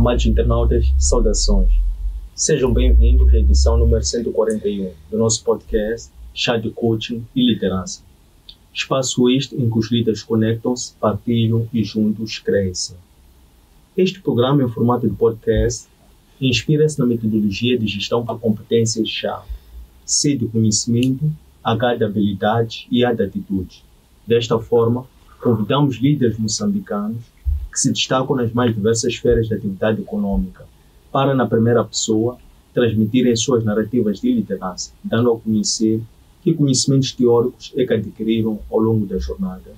Amados internautas, saudações. Sejam bem-vindos à edição número 141 do nosso podcast Chá de Coaching e Liderança. Espaço este em que os líderes conectam-se, partilham e juntos crescem. Este programa, em formato de podcast, inspira-se na metodologia de gestão por competências-chave, C de conhecimento, H de habilidades e A de atitudes. Desta forma, convidamos líderes moçambicanos que se destacam nas mais diversas esferas de atividade econômica para, na primeira pessoa, transmitirem suas narrativas de liderança, dando a conhecer que conhecimentos teóricos é que adquiriram ao longo da jornada,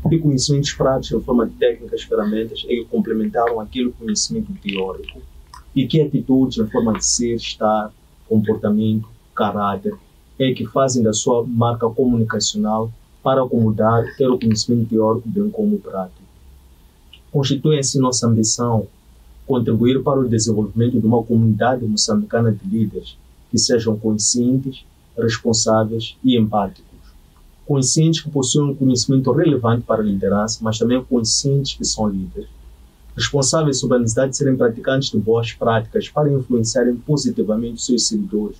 que conhecimentos práticos em forma de técnicas e ferramentas é que complementaram aquele conhecimento teórico e que atitudes em forma de ser, estar, comportamento, caráter é que fazem da sua marca comunicacional para acomodar quer o conhecimento teórico bem como o prático. Constitui assim nossa ambição contribuir para o desenvolvimento de uma comunidade moçambicana de líderes que sejam conscientes, responsáveis e empáticos. Conscientes que possuem um conhecimento relevante para a liderança, mas também conscientes que são líderes. Responsáveis sobre a necessidade de serem praticantes de boas práticas para influenciarem positivamente os seus seguidores,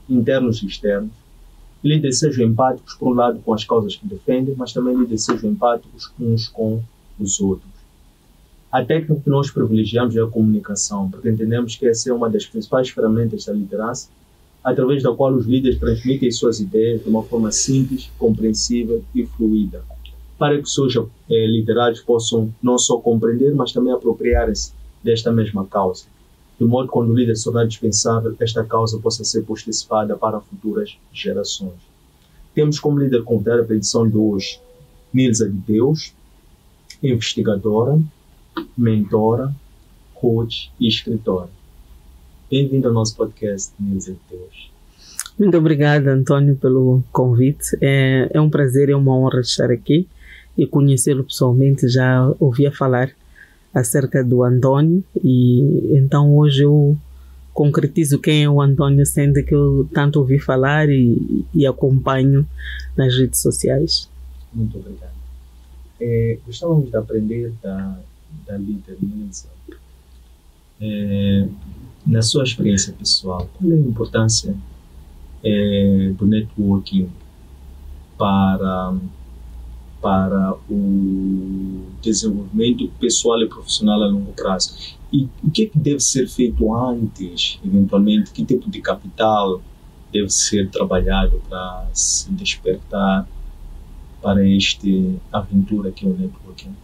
internos e externos. Líderes sejam empáticos, por um lado, com as causas que defendem, mas também líderes sejam empáticos uns com os outros. A técnica que nós privilegiamos é a comunicação, porque entendemos que essa é uma das principais ferramentas da liderança, através da qual os líderes transmitem suas ideias de uma forma simples, compreensível e fluida, para que os seus liderados possam não só compreender, mas também apropriarem-se desta mesma causa, de modo que quando o líder se tornar dispensável, esta causa possa ser postecipada para futuras gerações. Temos como líder convidada para a edição de hoje Nilza de Deus, investigadora, mentora, coach e escritora. Bem-vindo ao nosso podcast, Nilza de Deus. Muito obrigada, Antônio, pelo convite. É um prazer e uma honra estar aqui e conhecê-lo pessoalmente. Já ouvia falar acerca do Antônio e então hoje eu concretizo quem é o Antônio, sendo que eu tanto ouvi falar e acompanho nas redes sociais. Muito obrigado. Gostávamos de aprender da líder Nilza, na sua experiência pessoal, qual é a importância do networking para o desenvolvimento pessoal e profissional a longo prazo? E o que deve ser feito antes, eventualmente? Que tipo de capital deve ser trabalhado para se despertar para esta aventura que é o networking?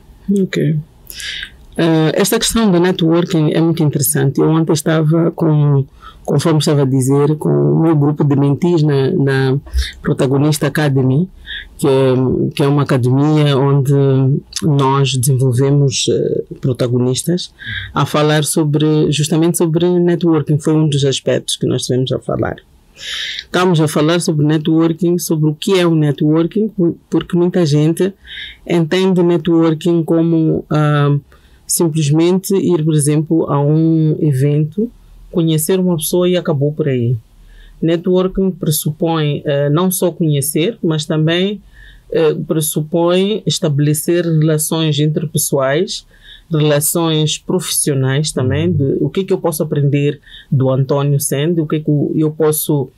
Ok. Esta questão do networking é muito interessante. Eu ontem estava conforme estava a dizer, com o meu grupo de mentis na Protagonista Academy, que é uma academia onde nós desenvolvemos protagonistas, a falar justamente sobre networking. Foi um dos aspectos que nós estivemos a falar. Estamos a falar sobre networking, sobre o que é o networking, porque muita gente entende networking como simplesmente ir, por exemplo, a um evento, conhecer uma pessoa e acabou por aí. Networking pressupõe não só conhecer, mas também pressupõe estabelecer relações interpessoais, relações profissionais também, o que eu posso aprender do Antônio sendo, o que eu posso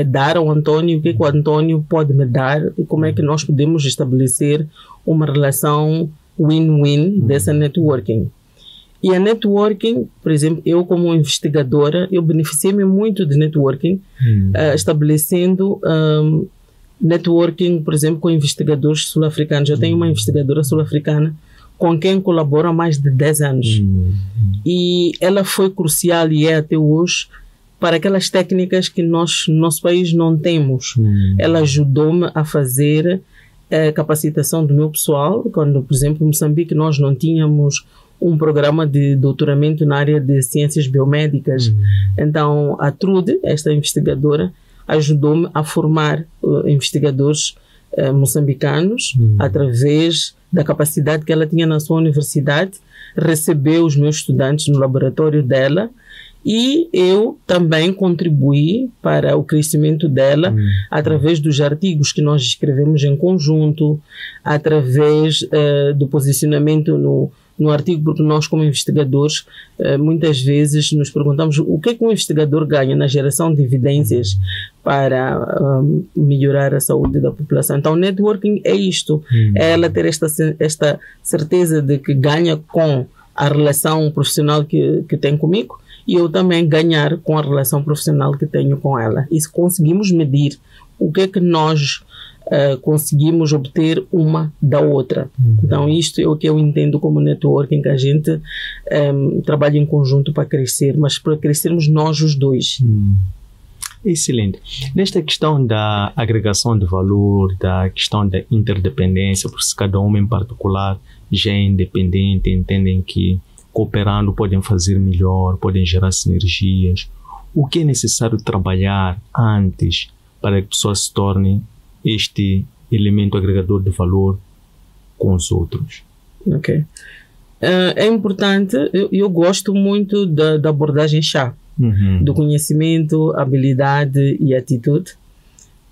dar ao Antônio, o que o Antônio pode me dar e como é que nós podemos estabelecer uma relação win-win dessa networking. E a networking, por exemplo, eu como investigadora, eu beneficiei-me muito de networking, estabelecendo networking, por exemplo, com investigadores sul-africanos. Eu tenho uma investigadora sul-africana com quem colaboro há mais de 10 anos. E ela foi crucial e é até hoje para aquelas técnicas que nós, no nosso país, não temos. Ela ajudou-me a fazer capacitação do meu pessoal, quando, por exemplo, em Moçambique nós não tínhamos um programa de doutoramento na área de ciências biomédicas. Então, a Trude, esta investigadora, ajudou-me a formar investigadores moçambicanos através da capacidade que ela tinha na sua universidade, recebeu os meus estudantes no laboratório dela E eu também contribuí para o crescimento dela através dos artigos que nós escrevemos em conjunto, através do posicionamento no artigo, porque nós, como investigadores, muitas vezes nos perguntamos o que é que um investigador ganha na geração de evidências para melhorar a saúde da população. Então, networking é isto, é ela ter esta certeza de que ganha com a relação profissional que tem comigo, e eu também ganhar com a relação profissional que tenho com ela. E se conseguimos medir o que é que nós conseguimos obter uma da outra. Então, isto é o que eu entendo como networking, que a gente trabalha em conjunto para crescer, mas para crescermos nós os dois. Excelente. Nesta questão da agregação de valor, da questão da interdependência, porque se cada um em particular já é independente, entendem que cooperando podem fazer melhor, podem gerar sinergias. O que é necessário trabalhar antes para que a pessoa se torne este elemento agregador de valor com os outros? Ok. É importante, eu gosto muito da abordagem chá, do conhecimento, habilidade e atitude,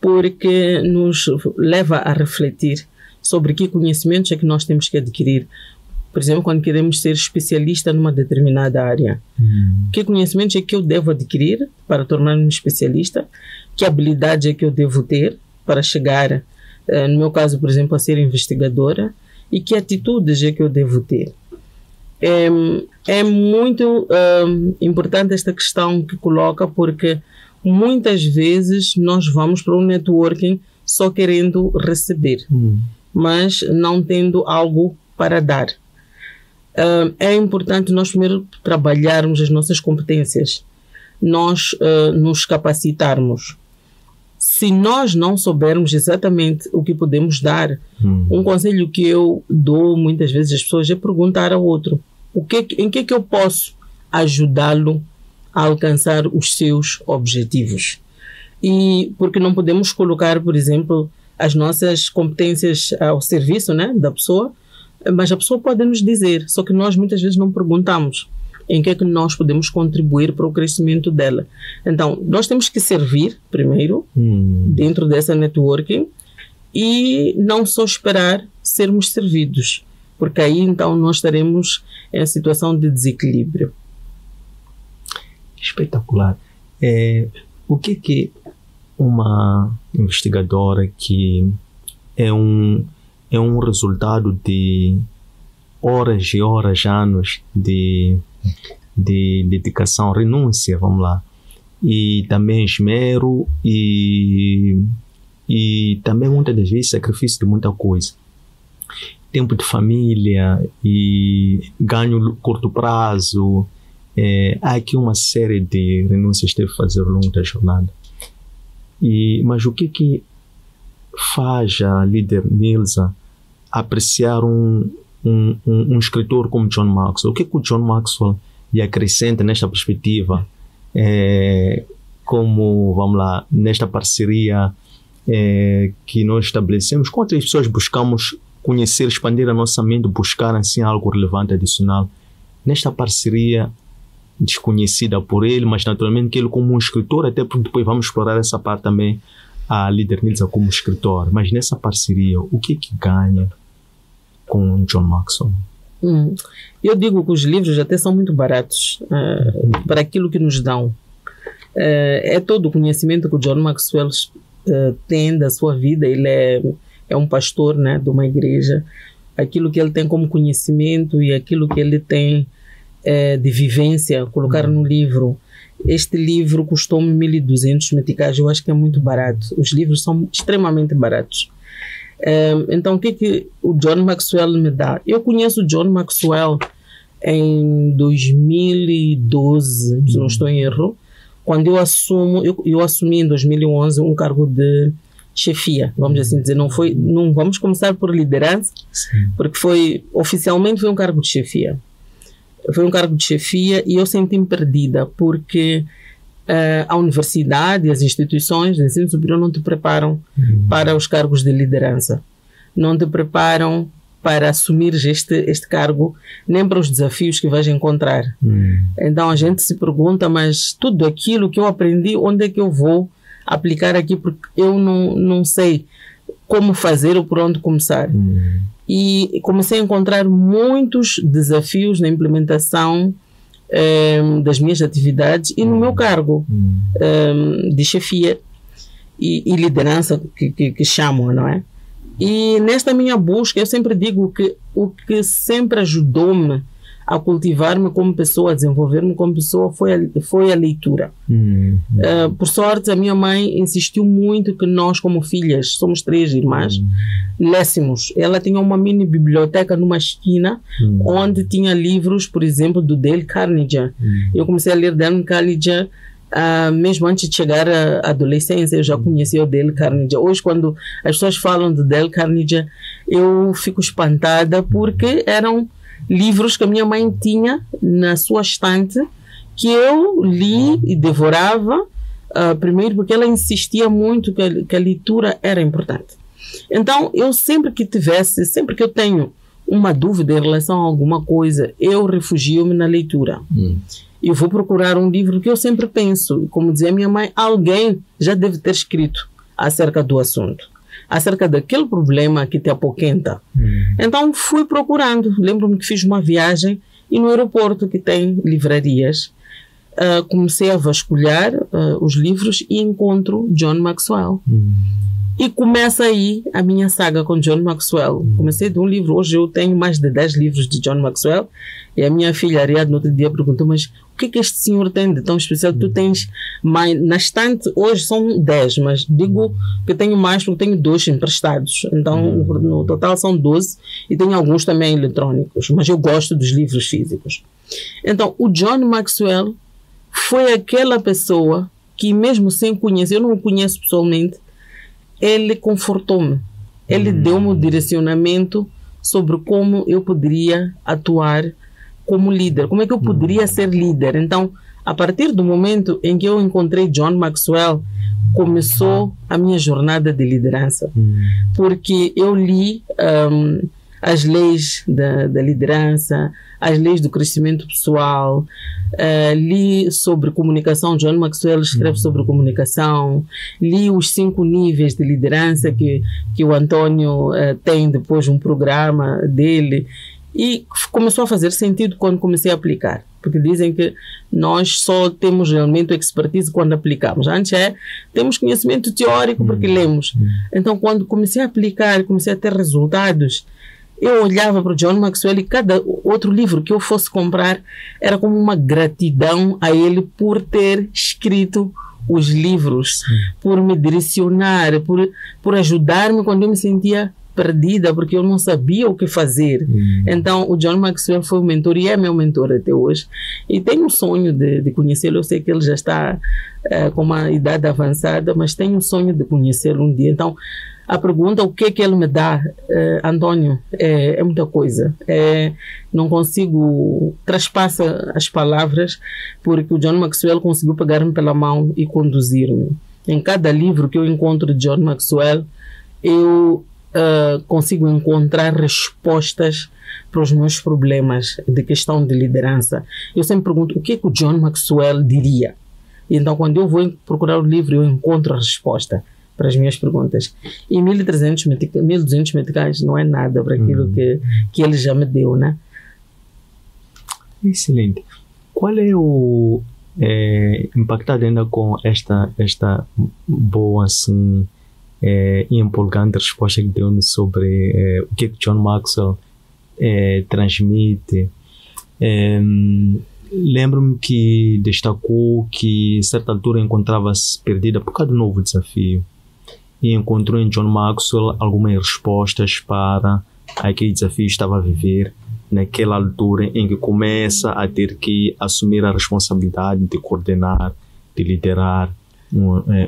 porque nos leva a refletir sobre que conhecimentos é que nós temos que adquirir. Por exemplo, quando queremos ser especialista numa determinada área, que conhecimentos é que eu devo adquirir para tornar-me especialista? Que habilidade é que eu devo ter para chegar, no meu caso, por exemplo, a ser investigadora? E que atitudes é que eu devo ter? É muito importante esta questão que coloca, porque muitas vezes nós vamos para um networking só querendo receber, mas não tendo algo para dar. É importante nós primeiro trabalharmos as nossas competências, nós nos capacitarmos. Se nós não soubermos exatamente o que podemos dar, um conselho que eu dou muitas vezes às pessoas é perguntar ao outro em que eu posso ajudá-lo a alcançar os seus objetivos. E porque não podemos colocar, por exemplo, as nossas competências ao serviço, né, da pessoa, mas a pessoa pode nos dizer, só que nós muitas vezes não perguntamos em que é que nós podemos contribuir para o crescimento dela. Então, nós temos que servir primeiro, dentro dessa networking, e não só esperar sermos servidos, porque aí então nós estaremos em situação de desequilíbrio. Espetacular. O que uma investigadora que é um resultado de horas e horas, anos de dedicação, renúncia, vamos lá, e também esmero e também muitas das vezes sacrifício de muita coisa, tempo de família e ganho curto prazo, há aqui uma série de renúncias que teve que fazer ao longo da jornada. Mas o que faz a líder Nilza apreciar um escritor como John Maxwell? O que o John Maxwell lhe acrescenta nesta perspectiva, como, vamos lá, nesta parceria que nós estabelecemos? Com outras pessoas buscamos conhecer, expandir a nossa mente, buscar assim algo relevante, adicional, nesta parceria desconhecida por ele, mas naturalmente que ele como um escritor, até porque depois vamos explorar essa parte também, a líder Nilza como escritor, mas nessa parceria, o que ganha com John Maxwell? Eu digo que os livros até são muito baratos para aquilo que nos dão. É todo o conhecimento que o John Maxwell tem da sua vida. Ele é um pastor, né, de uma igreja. Aquilo que ele tem como conhecimento e aquilo que ele tem de vivência, colocar no livro. Este livro custou-me 1.200 meticais, eu acho que é muito barato. Os livros são extremamente baratos. Então, o que o John Maxwell me dá? Eu conheço o John Maxwell em 2012, se não estou em erro, quando eu assumi em 2011 um cargo de chefia, vamos assim dizer. Não vamos começar por liderança, porque oficialmente foi um cargo de chefia. Foi um cargo de chefia e eu senti-me perdida, porque a universidade e as instituições de ensino superior não te preparam para os cargos de liderança. Não te preparam para assumir este cargo, nem para os desafios que vais encontrar. Então a gente se pergunta, mas tudo aquilo que eu aprendi, onde é que eu vou aplicar aqui? Porque eu não sei como fazer ou por onde começar. E comecei a encontrar muitos desafios na implementação das minhas atividades e no meu cargo de chefia e liderança que chamam, não é? E nesta minha busca, eu sempre digo que o que sempre ajudou-me a cultivar-me como pessoa, a desenvolver-me como pessoa, foi a leitura. Por sorte, a minha mãe insistiu muito que nós, como filhas, somos 3 irmãs, lêssemos. Ela tinha uma mini biblioteca numa esquina, onde tinha livros, por exemplo, do Dale Carnegie. Eu comecei a ler Dale Carnegie mesmo antes de chegar à adolescência. Eu já conhecia o Dale Carnegie. Hoje, quando as pessoas falam de Dale Carnegie, eu fico espantada, porque eram livros que a minha mãe tinha na sua estante, que eu li e devorava, primeiro porque ela insistia muito que a leitura era importante. Então, eu sempre que eu tenho uma dúvida em relação a alguma coisa, eu refugio-me na leitura. Eu vou procurar um livro que eu sempre penso, como dizia minha mãe, alguém já deve ter escrito acerca do assunto, acerca daquele problema que te apoquenta. Então fui procurando. Lembro-me que fiz uma viagem e no aeroporto, que tem livrarias, comecei a vasculhar os livros e encontro John Maxwell. E começa aí a minha saga com John Maxwell. Comecei de um livro, hoje eu tenho mais de 10 livros de John Maxwell. E a minha filha Ariadne no outro dia perguntou, mas o que é que este senhor tem de tão especial? Tu tens mais, na estante hoje são 10, mas digo que tenho mais porque tenho 2 emprestados. Então no total são 12 e tenho alguns também eletrônicos, mas eu gosto dos livros físicos. Então o John Maxwell foi aquela pessoa que, mesmo sem conhecer, eu não o conheço pessoalmente, ele confortou-me. Ele deu-me o direcionamento sobre como eu poderia atuar como líder, como é que eu poderia ser líder. Então, a partir do momento em que eu encontrei John Maxwell, começou a minha jornada de liderança. Porque eu li as leis da liderança, as leis do crescimento pessoal, li sobre comunicação. John Maxwell escreve sobre comunicação, li os 5 níveis de liderança que o Antônio tem depois um programa dele, e começou a fazer sentido quando comecei a aplicar, porque dizem que nós só temos realmente expertise quando aplicamos. Antes temos conhecimento teórico porque lemos. Então, quando comecei a aplicar, comecei a ter resultados, eu olhava para o John Maxwell e cada outro livro que eu fosse comprar era como uma gratidão a ele por ter escrito os livros, por me direcionar, por ajudar-me quando eu me sentia perdida, porque eu não sabia o que fazer. Então o John Maxwell foi o mentor e é meu mentor até hoje, e tenho um sonho de conhecê-lo. Eu sei que ele já está com uma idade avançada, mas tenho um sonho de conhecê-lo um dia. Então a pergunta, o que é que ele me dá, Antônio, é muita coisa. Não consigo traspassa as palavras, porque o John Maxwell conseguiu pegar-me pela mão e conduzir-me. Em cada livro que eu encontro de John Maxwell, eu consigo encontrar respostas para os meus problemas de questão de liderança. Eu sempre pergunto, o que é que o John Maxwell diria? E então, quando eu vou procurar o livro, eu encontro a resposta para as minhas perguntas. E 1.200 meticais não é nada para aquilo que ele já me deu, né? Excelente. Qual é o impactado ainda com esta boa, assim, e empolgante resposta que deu sobre o que John Maxwell transmite. Lembro-me que destacou que a certa altura encontrava-se perdida por causa do novo desafio e encontrou em John Maxwell algumas respostas para aquele desafio que estava a viver naquela altura, em que começa a ter que assumir a responsabilidade de coordenar, de liderar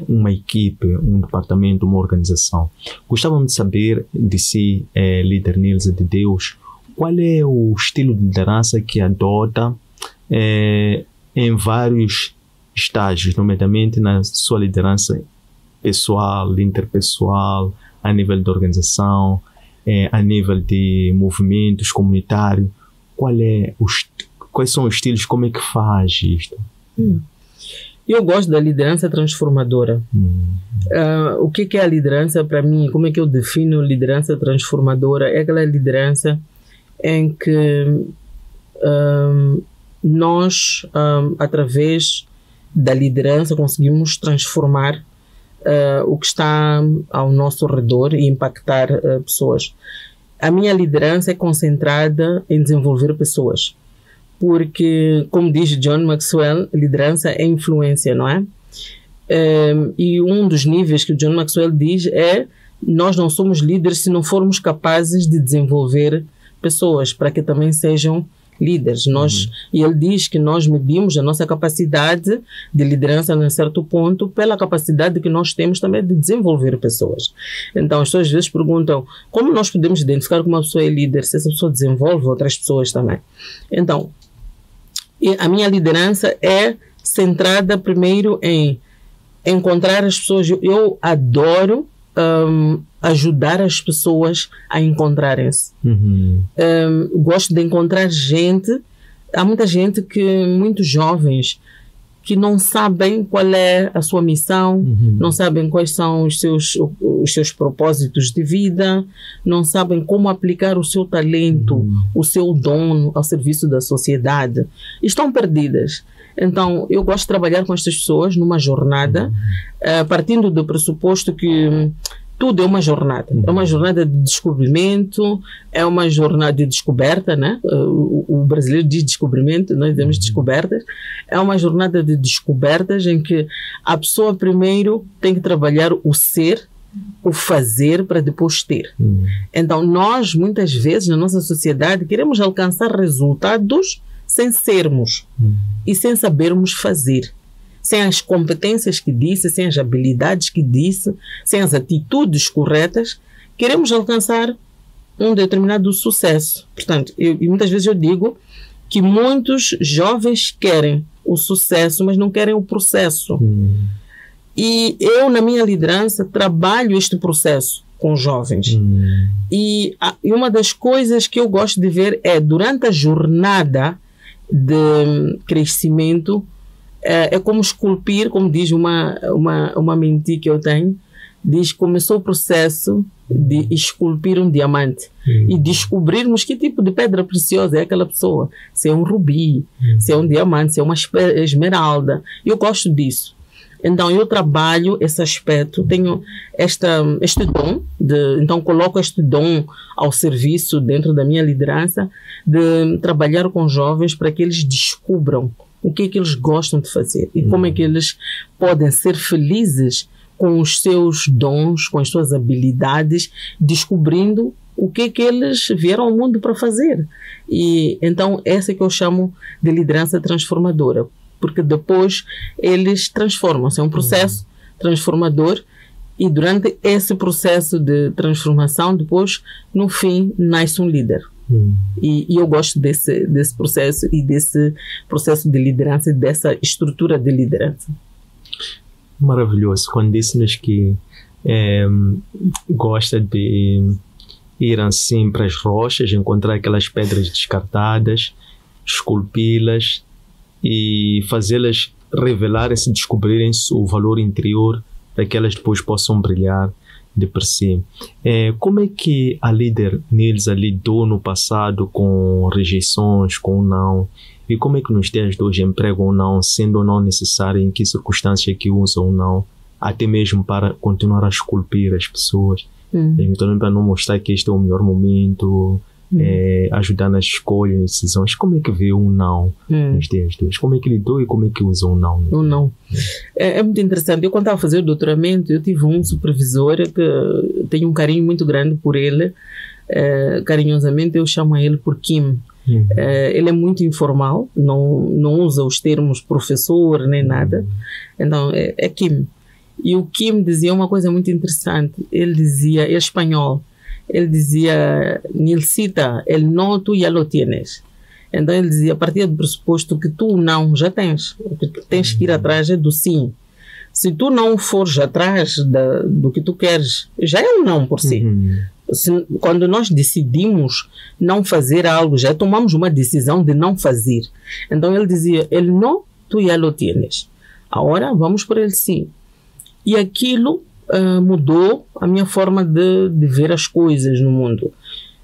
uma equipe, um departamento, uma organização. Gostávamos de saber de si, líder Nilza de Deus, qual é o estilo de liderança que adota em vários estágios, nomeadamente na sua liderança pessoal, interpessoal, a nível de organização, a nível de movimentos comunitários, quais são os estilos, como é que faz isto? Eu gosto da liderança transformadora. O que é a liderança para mim? Como é que eu defino liderança transformadora? É aquela liderança em que nós, através da liderança, conseguimos transformar o que está ao nosso redor e impactar pessoas. A minha liderança é concentrada em desenvolver pessoas. Porque, como diz John Maxwell, liderança é influência, não é? E um dos níveis que o John Maxwell diz é: nós não somos líderes se não formos capazes de desenvolver pessoas para que também sejam líderes. E ele diz que nós medimos a nossa capacidade de liderança num certo ponto pela capacidade que nós temos também de desenvolver pessoas. Então as pessoas às vezes perguntam como nós podemos identificar que uma pessoa é líder se essa pessoa desenvolve outras pessoas também. Então a minha liderança é centrada primeiro em encontrar as pessoas. Eu adoro ajudar as pessoas a encontrarem-se. Gosto de encontrar gente. Há muita gente muitos jovens, que não sabem qual é a sua missão, não sabem quais são os seus propósitos de vida, não sabem como aplicar o seu talento, o seu dom ao serviço da sociedade. Estão perdidas. Então, eu gosto de trabalhar com estas pessoas numa jornada, partindo do pressuposto que tudo é uma jornada. É uma jornada de descobrimento, é uma jornada de descoberta, né? O brasileiro diz descobrimento, nós dizemos descobertas. É uma jornada de descobertas em que a pessoa primeiro tem que trabalhar o ser, o fazer, para depois ter. Então, nós, muitas vezes, na nossa sociedade, queremos alcançar resultados sem sermos e sem sabermos fazer. Sem as competências que disse, sem as habilidades que disse, sem as atitudes corretas, queremos alcançar um determinado sucesso. Portanto, e muitas vezes eu digo que muitos jovens querem o sucesso, mas não querem o processo. E eu, na minha liderança, trabalho este processo com jovens. E uma das coisas que eu gosto de ver é, durante a jornada de crescimento, é como esculpir, como diz uma mentira que eu tenho, diz que começou o processo de esculpir um diamante e descobrirmos que tipo de pedra preciosa é aquela pessoa, se é um rubi, se é um diamante, se é uma esmeralda. Eu gosto disso. Então eu trabalho esse aspecto, tenho este dom, então coloco este dom ao serviço dentro da minha liderança, de trabalhar com jovens para que eles descubram o que é que eles gostam de fazer e como é que eles podem ser felizes com os seus dons, com as suas habilidades, descobrindo o que é que eles vieram ao mundo para fazer. E então essa que eu chamo de liderança transformadora, porque depois eles transformam-se. É um processo transformador e durante esse processo de transformação, depois, no fim, nasce um líder. E eu gosto desse processo e desse processo de liderança, dessa estrutura de liderança. Maravilhoso. Quando disse-nos que gosta de ir assim para as rochas, encontrar aquelas pedras descartadas, esculpi-las e fazê-las revelarem-se, descobrirem-se o valor interior para que elas depois possam brilhar de per si. Como é que a líder Nilza lidou no passado com rejeições, com o não? E como é que nos dias de hoje empregam o não, sendo ou não necessário, em que circunstâncias que usam o não, até mesmo para continuar a esculpir as pessoas, então, para não mostrar que este é o melhor momento, ajudar nas escolhas, decisões. Como é que vê um não nos dias de hoje? Como é que lidou e como é que usa um não? Um não. É muito interessante. Eu, quando estava a fazer o doutoramento, eu tive um supervisor que tenho um carinho muito grande por ele. Carinhosamente eu chamo ele por Kim. Ele é muito informal, não usa os termos professor nem nada. Então é Kim. E o Kim dizia uma coisa muito interessante. Ele dizia, é espanhol, ele dizia: Nilcita, el no tu ya lo tienes. Então ele dizia, a partir do pressuposto que tu não já tens, o que tens que ir atrás é do sim. Se tu não fores atrás do que tu queres, já é um não por si. quando nós decidimos não fazer algo, já tomamos uma decisão de não fazer. Então ele dizia, ele não, tu já lo tienes. Agora vamos por ele sim. E aquilo mudou a minha forma de ver as coisas no mundo.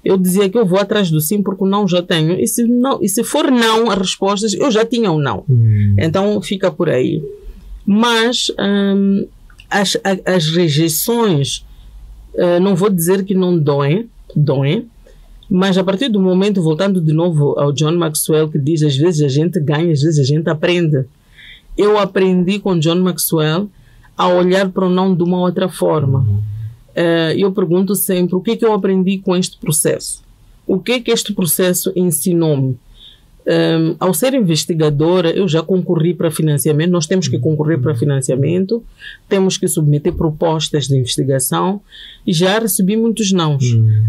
Eu dizia que eu vou atrás do sim porque o não já tenho. E se for não, as respostas, eu já tinha o não. Então fica por aí. Mas as rejeições, não vou dizer que não doem, mas a partir do momento, voltando de novo ao John Maxwell, que diz, às vezes a gente ganha, às vezes a gente aprende. Eu aprendi com John Maxwell a olhar para o não de uma outra forma. Eu pergunto sempre, o que é que eu aprendi com este processo? O que é que este processo ensinou-me? Ao ser investigadora, eu já concorri para financiamento. Nós temos que concorrer para financiamento, temos que submeter propostas de investigação e já recebi muitos nãos.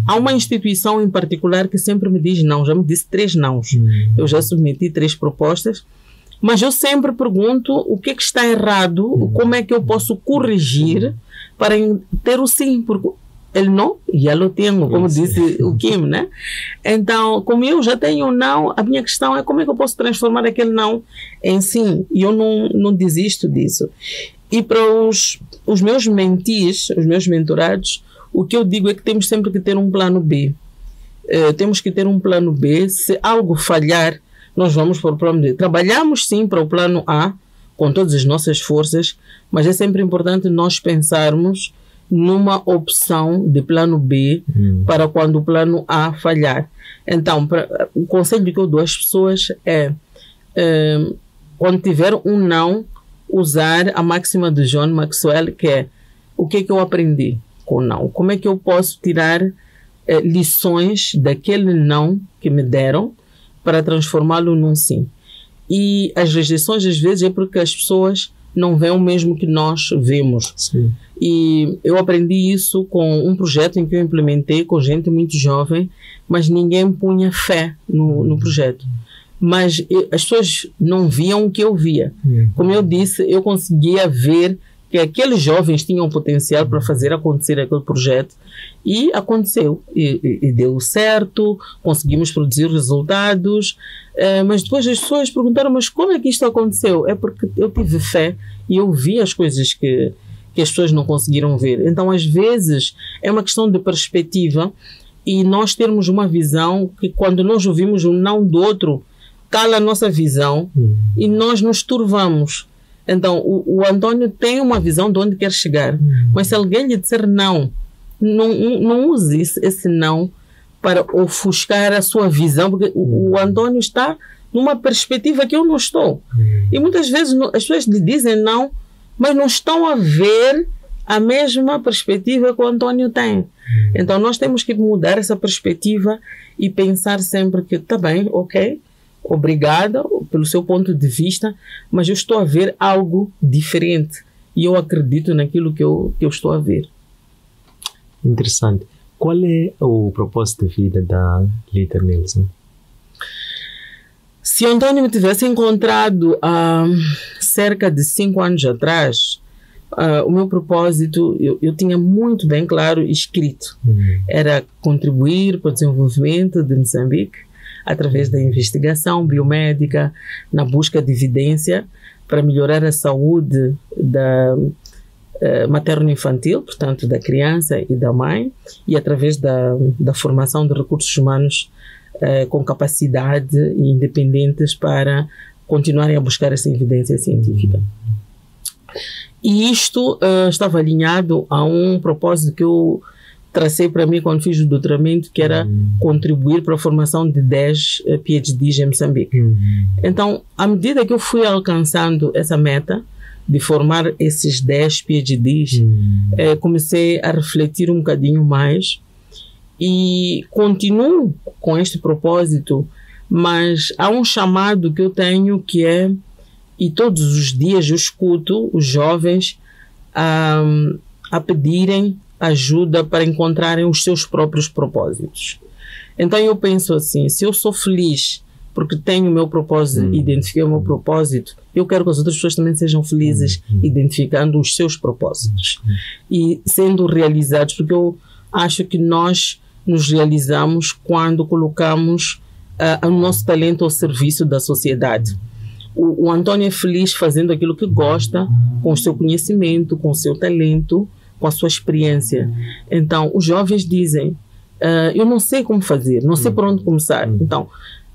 Há uma instituição em particular que sempre me diz não, já me disse 3 nãos. Eu já submeti 3 propostas, mas eu sempre pergunto o que é que está errado, como é que eu posso corrigir para ter o sim, porque ele não, já lo tenho, como disse o Kim, né? Então, como eu já tenho não, a minha questão é como é que eu posso transformar aquele não em sim, e eu não desisto disso. E para os meus mentees, os meus mentorados, o que eu digo é que temos sempre que ter um plano B. Temos que ter um plano B. Se algo falhar, nós vamos para o plano B. Trabalhamos sim para o plano A, com todas as nossas forças, mas é sempre importante nós pensarmos numa opção de plano B para quando o plano A falhar. Então, o conselho que eu dou às pessoas é, quando tiver um não, usar a máxima de John Maxwell, que é, o que é que eu aprendi com o não? Como é que eu posso tirar lições daquele não que me deram para transformá-lo num sim? E as rejeições, às vezes, é porque as pessoas não veem o mesmo que nós vemos. Sim. E eu aprendi isso com um projeto em que eu implementei com gente muito jovem, mas ninguém punha fé no projeto. Mas as pessoas não viam o que eu via. Como eu disse, eu conseguia ver que aqueles jovens tinham potencial para fazer acontecer aquele projeto, e aconteceu, e deu certo, conseguimos produzir resultados, mas depois as pessoas perguntaram, mas como é que isto aconteceu? É porque eu tive fé e eu vi as coisas que as pessoas não conseguiram ver. Então, às vezes, é uma questão de perspectiva, e nós termos uma visão que, quando nós ouvimos um não do outro, cala a nossa visão e nós nos turvamos. Então, o António tem uma visão de onde quer chegar, mas se alguém lhe disser não use esse não para ofuscar a sua visão, porque o António está numa perspectiva que eu não estou. E muitas vezes as pessoas lhe dizem não, mas não estão a ver a mesma perspectiva que o António tem. Então, nós temos que mudar essa perspectiva e pensar sempre que, tá bem, ok, obrigada pelo seu ponto de vista, mas eu estou a ver algo diferente e eu acredito naquilo que eu estou a ver. Interessante. Qual é o propósito de vida da Lita Nilsson? Se o António me tivesse encontrado há cerca de 5 anos atrás, o meu propósito eu tinha muito bem claro escrito. Era contribuir para o desenvolvimento de Moçambique através da investigação biomédica, na busca de evidência para melhorar a saúde da materno-infantil, portanto da criança e da mãe, e através da formação de recursos humanos com capacidade e independentes para continuarem a buscar essa evidência científica. E isto estava alinhado a um propósito que eu tracei para mim quando fiz o doutoramento, que era contribuir para a formação de 10 PhDs em Moçambique. Então, à medida que eu fui alcançando essa meta de formar esses 10 PhDs, comecei a refletir um bocadinho mais e continuo com este propósito, mas há um chamado que eu tenho que é, e todos os dias eu escuto os jovens a pedirem ajuda para encontrarem os seus próprios propósitos. Então eu penso assim, se eu sou feliz porque tenho o meu propósito, identifiquei o meu propósito, eu quero que as outras pessoas também sejam felizes identificando os seus propósitos e sendo realizados, porque acho que nós nos realizamos quando colocamos o nosso talento ao serviço da sociedade. O António é feliz fazendo aquilo que gosta, com o seu conhecimento, com o seu talento, com a sua experiência. Então, os jovens dizem, eu não sei como fazer, não sei por onde começar. Então,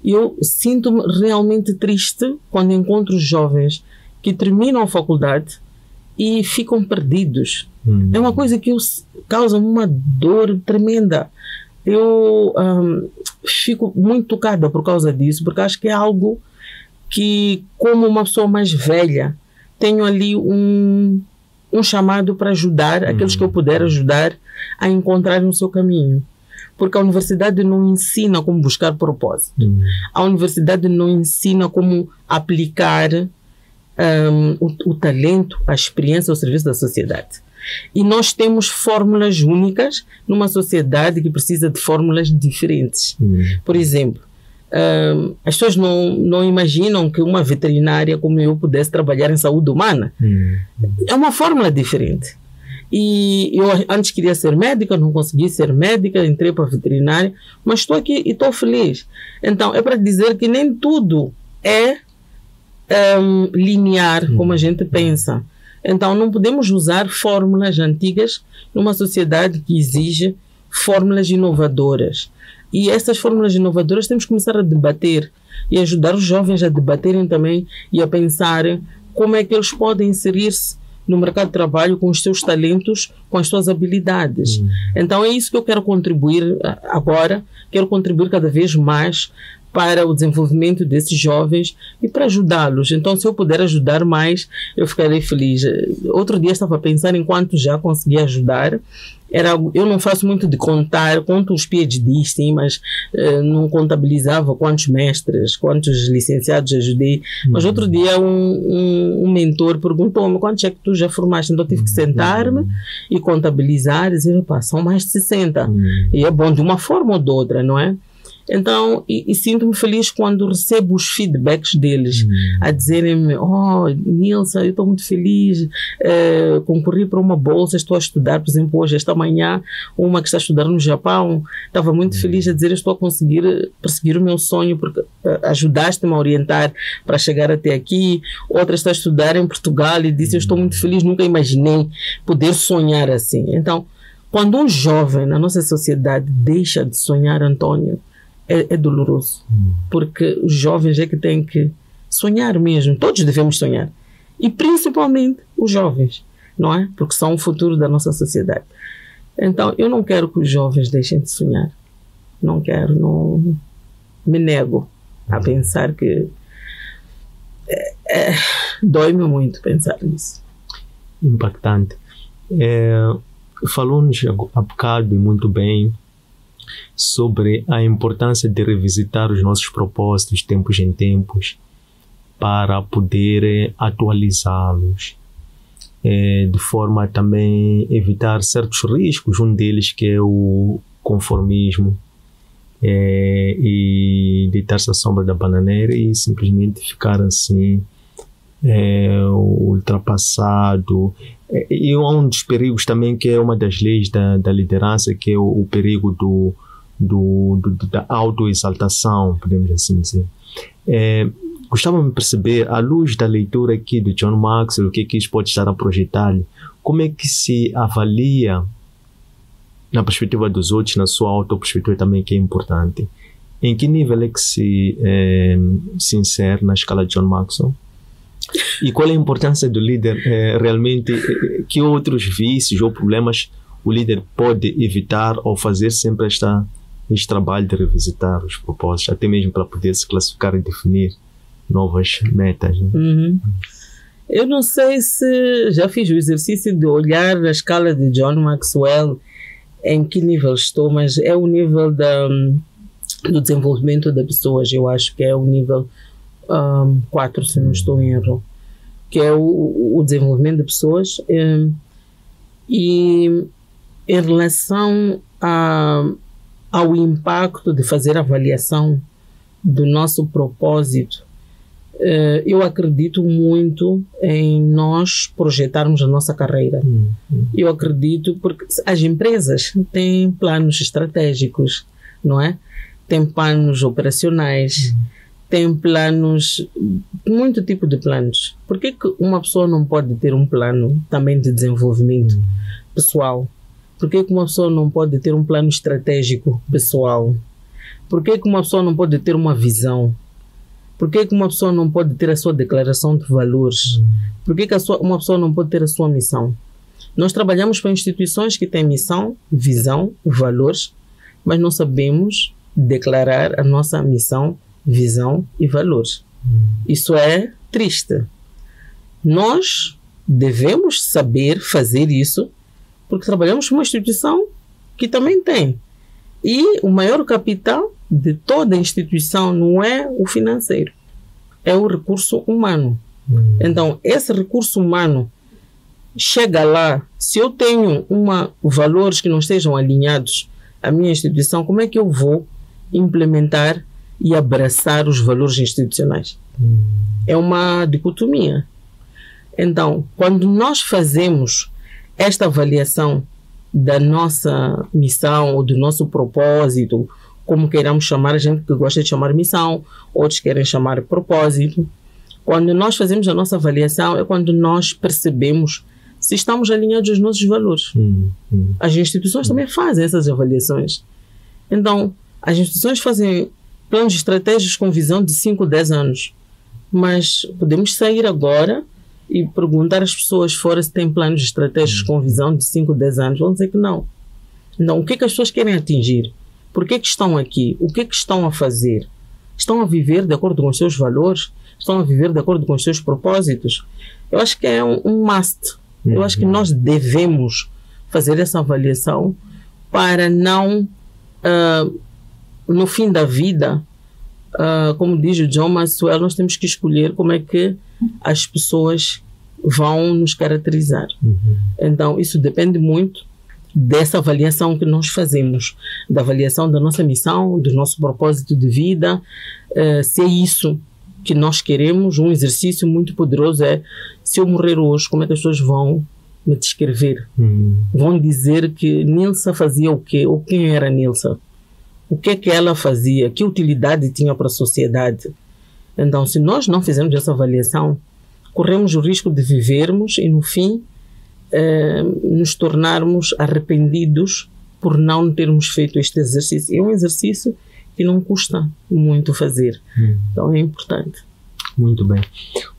eu sinto-me realmente triste quando encontro jovens que terminam a faculdade e ficam perdidos. É uma coisa que causa uma dor tremenda. Eu fico muito tocada por causa disso, porque acho que é algo que, como uma pessoa mais velha, tenho ali um chamado para ajudar aqueles que eu puder ajudar a encontrar o seu caminho. Porque a universidade não ensina como buscar propósito. A universidade não ensina como aplicar o talento, a experiência ao serviço da sociedade. E nós temos fórmulas únicas numa sociedade que precisa de fórmulas diferentes. Por exemplo, as pessoas não imaginam que uma veterinária como eu pudesse trabalhar em saúde humana. É uma fórmula diferente. E eu antes queria ser médica, não consegui ser médica, entrei para a veterinária, mas estou aqui e estou feliz. Então, é para dizer que nem tudo é linear, como a gente pensa. Então, não podemos usar fórmulas antigas numa sociedade que exige fórmulas inovadoras. E essas fórmulas inovadoras temos que começar a debater e ajudar os jovens a debaterem também e a pensarem como é que eles podem inserir-se no mercado de trabalho com os seus talentos, com as suas habilidades. Então, é isso que eu quero contribuir agora. Quero contribuir cada vez mais para o desenvolvimento desses jovens e para ajudá-los. Então, se eu puder ajudar mais, eu ficarei feliz. Outro dia estava a pensar em quanto já consegui ajudar. Eu não faço muito de contar, conto os PhDs, sim, mas não contabilizava quantos mestres, quantos licenciados ajudei. Mas outro dia um mentor perguntou-me quantos é que tu já formaste. Então, eu tive que sentar-me e contabilizar e dizer, são mais de 60. E é bom de uma forma ou de outra, não é? Então, e sinto-me feliz quando recebo os feedbacks deles, a dizerem-me, Nilson, eu estou muito feliz, concorri para uma bolsa, estou a estudar, por exemplo, hoje, esta manhã, uma que está a estudar no Japão, estava muito feliz a dizer, estou a conseguir perseguir o meu sonho, porque ajudaste-me a orientar para chegar até aqui. Outra está a estudar em Portugal e disse, eu estou muito feliz, nunca imaginei poder sonhar assim. Então, quando um jovem na nossa sociedade deixa de sonhar, António, é doloroso, porque os jovens é que têm que sonhar mesmo. Todos devemos sonhar. E principalmente os jovens, não é? Porque são o futuro da nossa sociedade. Então, eu não quero que os jovens deixem de sonhar. Não quero, não me nego a pensar que dói-me muito pensar nisso. Impactante. Falou-nos há bocado e muito bem sobre a importância de revisitar os nossos propósitos tempos em tempos para poder atualizá-los, de forma a também evitar certos riscos, um deles que é o conformismo, e deitar-se à sombra da bananeira e simplesmente ficar assim ultrapassado. E um dos perigos também, que é uma das leis da liderança, que é o perigo da autoexaltação, podemos assim dizer. Gostava de perceber, à luz da leitura aqui do John Maxwell, o que isso pode estar a projetar-lhe, como é que se avalia, na perspectiva dos outros, na sua auto-perspectiva também, que é importante. Em que nível é que se insere na escala de John Maxwell? E qual é a importância do líder realmente? Que outros vícios ou problemas o líder pode evitar ou fazer sempre este trabalho de revisitar os propósitos, até mesmo para poder se classificar e definir novas metas, né? Eu não sei se já fiz o exercício de olhar a escala de John Maxwell, em que nível estou, mas é o nível do desenvolvimento das pessoas. Eu acho que é o nível 4, se não estou em erro, que é o desenvolvimento de pessoas. E em relação ao impacto de fazer avaliação do nosso propósito, eu acredito muito em nós projetarmos a nossa carreira. Eu acredito porque as empresas têm planos estratégicos, não é? Têm planos operacionais, têm planos, muito tipo de planos. Por que uma pessoa não pode ter um plano também de desenvolvimento pessoal? Por que uma pessoa não pode ter um plano estratégico pessoal? Por que uma pessoa não pode ter uma visão? Por que uma pessoa não pode ter a sua declaração de valores? Por que uma pessoa não pode ter a sua missão? Nós trabalhamos para instituições que têm missão, visão, valores, mas não sabemos declarar a nossa missão, visão e valores. Isso é triste. Nós devemos saber fazer isso porque trabalhamos para uma instituição que também tem. E o maior capital de toda instituição não é o financeiro, é o recurso humano. Então, esse recurso humano chega lá, se eu tenho valores que não estejam alinhados à minha instituição, como é que eu vou implementar e abraçar os valores institucionais? É uma dicotomia. Então, quando nós fazemos esta avaliação da nossa missão ou do nosso propósito, como queiramos chamar, a gente que gosta de chamar missão, outros querem chamar propósito. Quando nós fazemos a nossa avaliação é quando nós percebemos se estamos alinhados aos nossos valores. As instituições também fazem essas avaliações. Então, as instituições fazem planos estratégicos com visão de 5, 10 anos. Mas podemos sair agora e perguntar às pessoas fora se têm planos estratégicos com visão de 5, 10 anos. Vão dizer que não. Então, o que as pessoas querem atingir? Por que estão aqui? O que estão a fazer? Estão a viver de acordo com os seus valores? Estão a viver de acordo com os seus propósitos? Eu acho que é um must. Eu acho que nós devemos fazer essa avaliação para não, no fim da vida, como diz o John Maxwell, nós temos que escolher como é que as pessoas vão nos caracterizar. Então, isso depende muito dessa avaliação que nós fazemos, da avaliação da nossa missão, do nosso propósito de vida, se é isso que nós queremos. Um exercício muito poderoso é: se eu morrer hoje, como é que as pessoas vão me descrever? Vão dizer que Nilsa fazia o quê? Ou quem era Nilsa? O que é que ela fazia? Que utilidade tinha para a sociedade? Então, se nós não fizermos essa avaliação, corremos o risco de vivermos e, no fim, nos tornarmos arrependidos por não termos feito este exercício. É um exercício que não custa muito fazer. Então, é importante. Muito bem.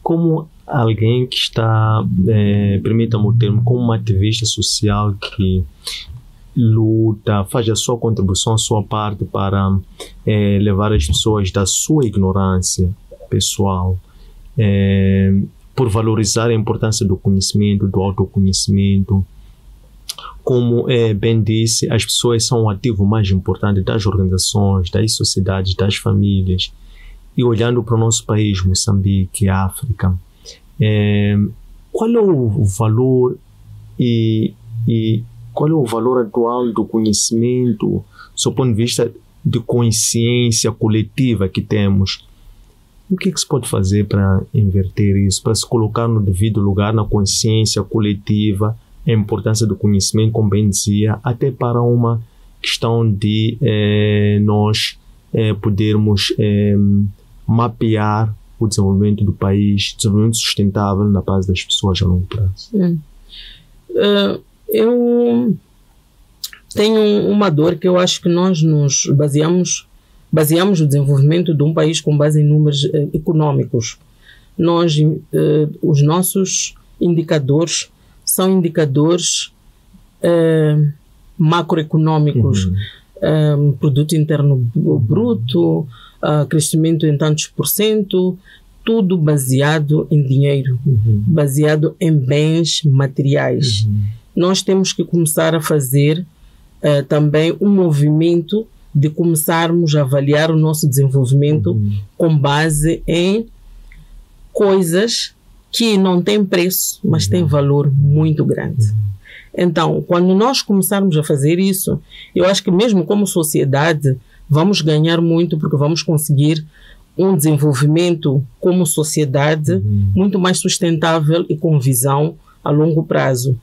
Como alguém que está, permita-me o termo, como uma ativista social que luta, faz a sua contribuição, a sua parte para levar as pessoas da sua ignorância pessoal, por valorizar a importância do conhecimento, do autoconhecimento. Como bem disse, as pessoas são o ativo mais importante das organizações, das sociedades, das famílias. E olhando para o nosso país, Moçambique, África, qual é o valor e qual é o valor atual do conhecimento, do ponto de vista de consciência coletiva que temos? O que se pode fazer para inverter isso, para se colocar no devido lugar na consciência coletiva, a importância do conhecimento, como bem dizia, até para uma questão de nós podermos mapear o desenvolvimento do país, desenvolvimento sustentável na base das pessoas a longo prazo? Eu tenho uma dor que eu acho que nós nos baseamos o desenvolvimento de um país com base em números econômicos. Os nossos indicadores são indicadores macroeconômicos, produto interno bruto, crescimento em tantos por cento, tudo baseado em dinheiro, baseado em bens materiais. Nós temos que começar a fazer também um movimento de começarmos a avaliar o nosso desenvolvimento com base em coisas que não têm preço, mas têm valor muito grande. Então, quando nós começarmos a fazer isso, eu acho que mesmo como sociedade vamos ganhar muito, porque vamos conseguir um desenvolvimento como sociedade muito mais sustentável e com visão a longo prazo.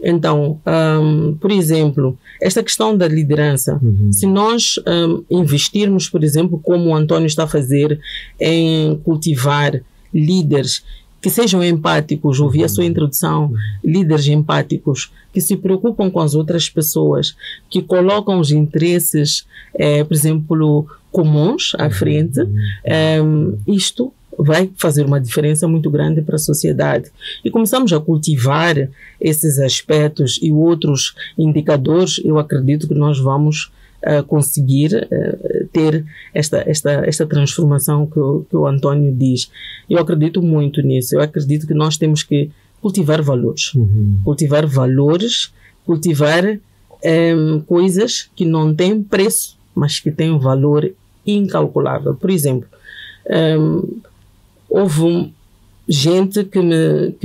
Então, por exemplo, esta questão da liderança, se nós investirmos, por exemplo, como o António está a fazer, em cultivar líderes que sejam empáticos, ouvi a sua introdução, líderes empáticos, que se preocupam com as outras pessoas, que colocam os interesses, por exemplo, comuns à frente, isto vai fazer uma diferença muito grande para a sociedade. E começamos a cultivar esses aspectos e outros indicadores, eu acredito que nós vamos conseguir ter esta transformação que o António diz. Eu acredito muito nisso. Eu acredito que nós temos que cultivar valores. Cultivar valores, cultivar coisas que não têm preço, mas que têm um valor incalculável. Por exemplo, houve gente que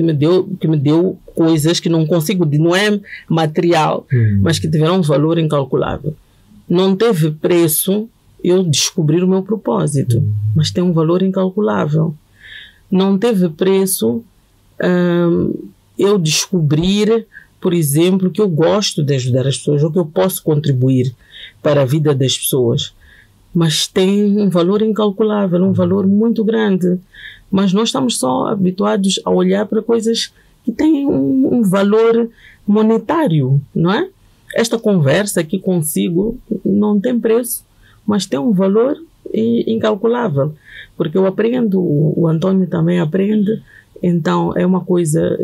me deu coisas que não consigo, não é material, mas que tiveram um valor incalculável. Não teve preço eu descobrir o meu propósito, mas tem um valor incalculável. Não teve preço eu descobrir, por exemplo, que eu gosto de ajudar as pessoas ou que eu posso contribuir para a vida das pessoas. Mas tem um valor incalculável, um valor muito grande. Mas nós estamos só habituados a olhar para coisas que têm um valor monetário, não é? Esta conversa aqui consigo não tem preço, mas tem um valor incalculável. Porque eu aprendo, o António também aprende, então é uma coisa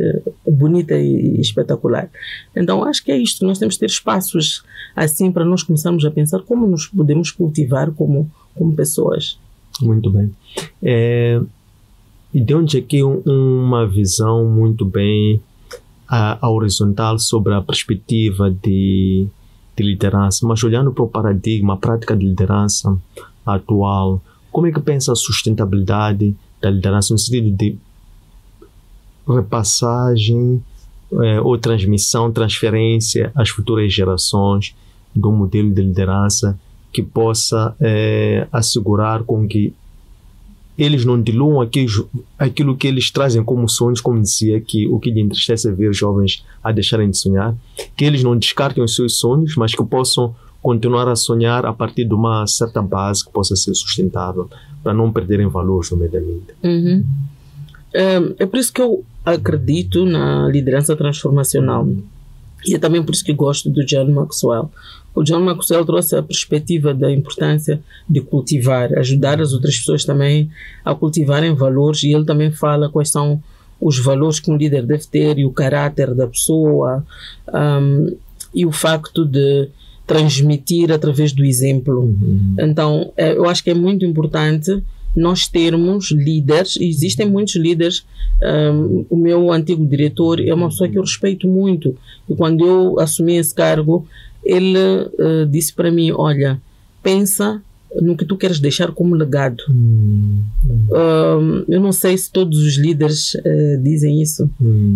bonita e espetacular. Então acho que é isto, nós temos que ter espaços assim para nós começarmos a pensar como nos podemos cultivar como pessoas. Muito bem. E de onde aqui uma visão muito bem horizontal sobre a perspectiva de liderança, mas olhando para o paradigma, a prática de liderança atual, como é que pensa a sustentabilidade da liderança no sentido de repassagem ou transmissão, transferência às futuras gerações de um modelo de liderança que possa assegurar com que eles não diluam aquilo que eles trazem como sonhos, como dizia, que o que lhe entristece é ver jovens a deixarem de sonhar, que eles não descartem os seus sonhos, mas que possam continuar a sonhar a partir de uma certa base que possa ser sustentável, para não perderem valores no meio da vida. É por isso que eu acredito na liderança transformacional. E é também por isso que gosto do John Maxwell. O John Maxwell trouxe a perspectiva da importância de cultivar, ajudar as outras pessoas também a cultivarem valores, e ele também fala quais são os valores que um líder deve ter e o caráter da pessoa, e o facto de transmitir através do exemplo. Então, eu acho que é muito importante nós termos líderes, e existem muitos líderes. O meu antigo diretor é uma pessoa que eu respeito muito, e quando eu assumi esse cargo, ele disse para mim, olha, pensa no que tu queres deixar como legado. Eu não sei se todos os líderes dizem isso,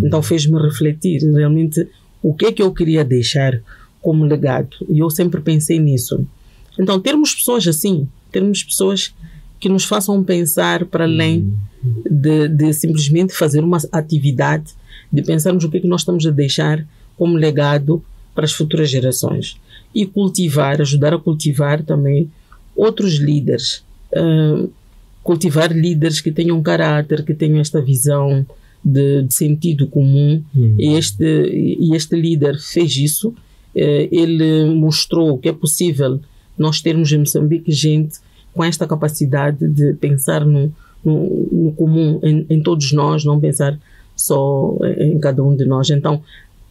então fez-me refletir realmente o que é que eu queria deixar como legado, e eu sempre pensei nisso. Então termos pessoas assim, termos pessoas que nos façam pensar para além de simplesmente fazer uma atividade, de pensarmos o que é que nós estamos a deixar como legado para as futuras gerações. E cultivar, ajudar a cultivar também outros líderes. Cultivar líderes que tenham caráter, que tenham esta visão de sentido comum. E este líder fez isso. Ele mostrou que é possível nós termos em Moçambique gente com esta capacidade de pensar no comum, em todos nós, não pensar só em cada um de nós. Então,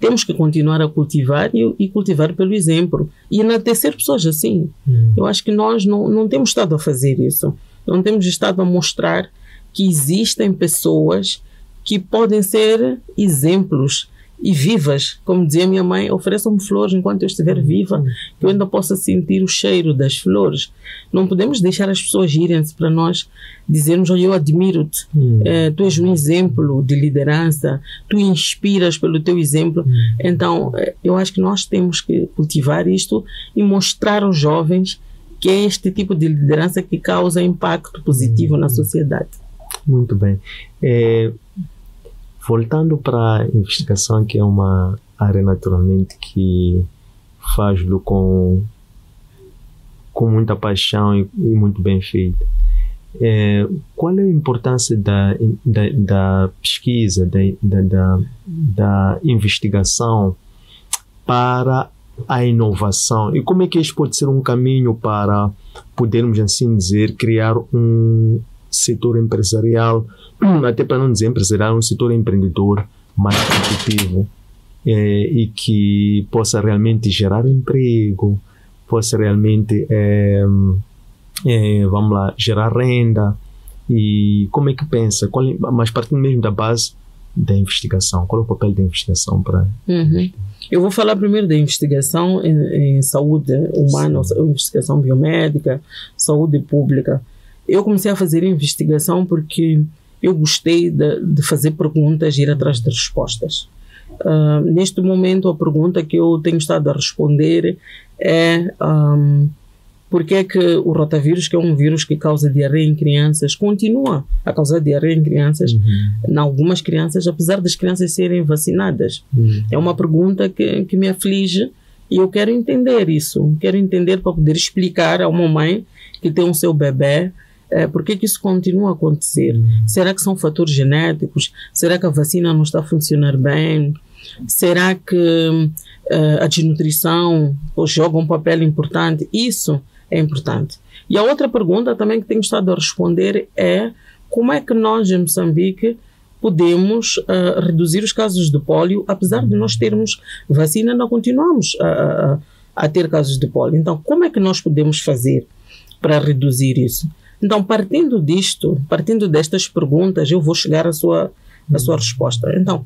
temos que continuar a cultivar e cultivar pelo exemplo. E enaltecer pessoas assim. Eu acho que nós não temos estado a fazer isso. Não temos estado a mostrar que existem pessoas que podem ser exemplos e vivas. Como dizia minha mãe, ofereçam-me flores enquanto eu estiver viva, que eu ainda possa sentir o cheiro das flores. Não podemos deixar as pessoas irem-se para nós dizermos, olha, eu admiro-te, tu és um exemplo de liderança, tu inspiras pelo teu exemplo. Então, eu acho que nós temos que cultivar isto e mostrar aos jovens que é este tipo de liderança que causa impacto positivo na sociedade. Muito bem. Voltando para a investigação, que é uma área naturalmente que faz-lo com muita paixão e muito bem feito. Qual é a importância da pesquisa, da investigação para a inovação? E como é que isso pode ser um caminho para podermos, assim dizer, criar um setor empresarial, até para não dizer empresarial, um setor empreendedor mais competitivo e que possa realmente gerar emprego, possa realmente vamos lá, gerar renda? E como é que pensa? Mas partindo mesmo da base da investigação, qual é o papel da investigação para... Eu vou falar primeiro da investigação em saúde humana, investigação biomédica, saúde pública. Eu comecei a fazer investigação porque eu gostei de fazer perguntas e ir atrás de respostas. Neste momento, a pergunta que eu tenho estado a responder é por que é que o rotavírus, que é um vírus que causa diarreia em crianças, continua a causar diarreia em crianças, em algumas crianças, apesar das crianças serem vacinadas. É uma pergunta que me aflige e eu quero entender isso. Quero entender para poder explicar a uma mãe que tem o seu bebê por que isso continua a acontecer. Será que são fatores genéticos? Será que a vacina não está a funcionar bem? Será que a desnutrição joga um papel importante? Isso é importante. E a outra pergunta também que tenho estado a responder é como é que nós em Moçambique podemos reduzir os casos de pólio, apesar de nós termos vacina, não continuamos a ter casos de pólio. Então, como é que nós podemos fazer para reduzir isso? Então, partindo destas perguntas, eu vou chegar à sua resposta. Então,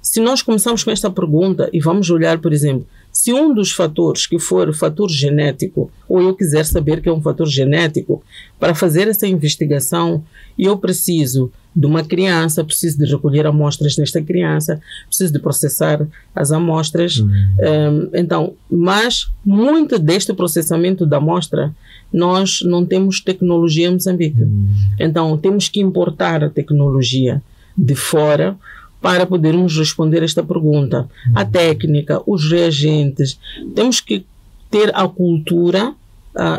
se nós começarmos com esta pergunta e vamos olhar, por exemplo, se um dos fatores que for fator genético, ou eu quiser saber que é um fator genético, para fazer essa investigação, eu preciso de uma criança, preciso de recolher amostras nesta criança, preciso de processar as amostras. Então, mas muito deste processamento da amostra, nós não temos tecnologia em Moçambique. Então, temos que importar a tecnologia de fora para podermos responder esta pergunta. A técnica, os reagentes, temos que ter a cultura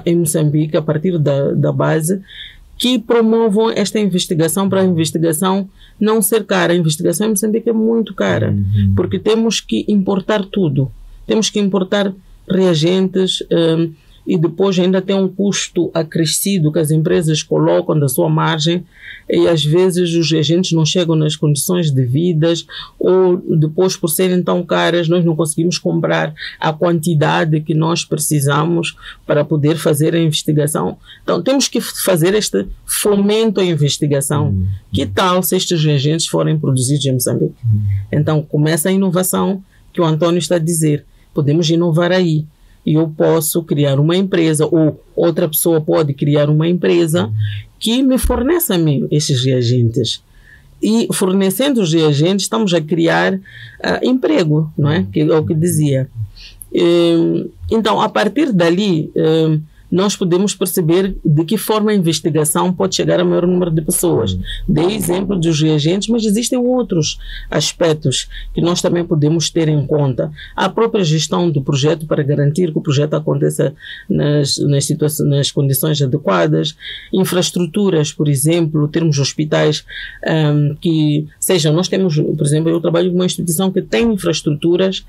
em Moçambique, a partir da base, que promovam esta investigação, para a investigação não ser cara. A investigação em Moçambique é muito cara, porque temos que importar tudo. Temos que importar reagentes e depois ainda tem um custo acrescido que as empresas colocam da sua margem e às vezes os reagentes não chegam nas condições devidas ou depois, por serem tão caras, nós não conseguimos comprar a quantidade que nós precisamos para poder fazer a investigação. Então temos que fazer este fomento à investigação. Que tal se estes reagentes forem produzidos em Moçambique? Então começa a inovação que o Antônio está a dizer. Podemos inovar aí. E eu posso criar uma empresa, ou outra pessoa pode criar uma empresa que me forneça a mim esses reagentes. E fornecendo os reagentes, estamos a criar emprego, não é? Que é o que dizia. Então, a partir dali, nós podemos perceber de que forma a investigação pode chegar a maior número de pessoas. Dei exemplo dos reagentes, mas existem outros aspectos que nós também podemos ter em conta. A própria gestão do projeto para garantir que o projeto aconteça nas condições adequadas. Infraestruturas, por exemplo, termos hospitais que sejam... Nós temos, por exemplo, eu trabalho com uma instituição que tem infraestruturas,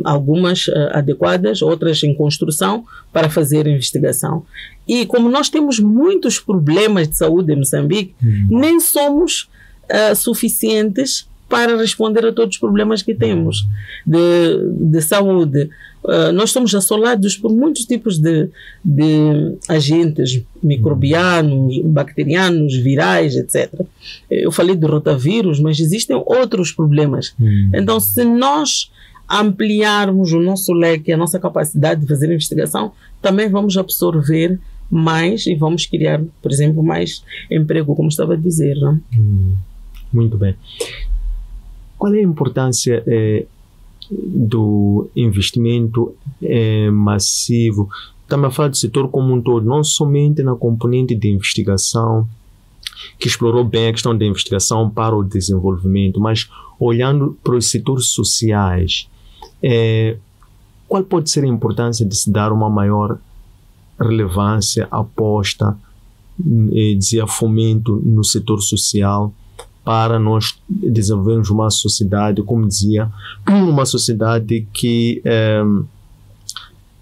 algumas adequadas, outras em construção, para fazer investigação. E como nós temos muitos problemas de saúde em Moçambique, nem somos suficientes para responder a todos os problemas que temos de saúde. Nós somos assolados por muitos tipos de agentes microbianos, bacterianos, virais, etc. Eu falei do rotavírus, mas existem outros problemas. Então, se nós ampliarmos o nosso leque, a nossa capacidade de fazer investigação, também vamos absorver mais e vamos criar, por exemplo, mais emprego, como estava a dizer. Não? Muito bem. Qual é a importância do investimento massivo estamos a falar do setor como um todo, não somente na componente de investigação, que explorou bem a questão da investigação para o desenvolvimento, mas olhando para os setores sociais, qual pode ser a importância de se dar uma maior relevância, aposta, dizia fomento no setor social, para nós desenvolvermos uma sociedade, como dizia, uma sociedade que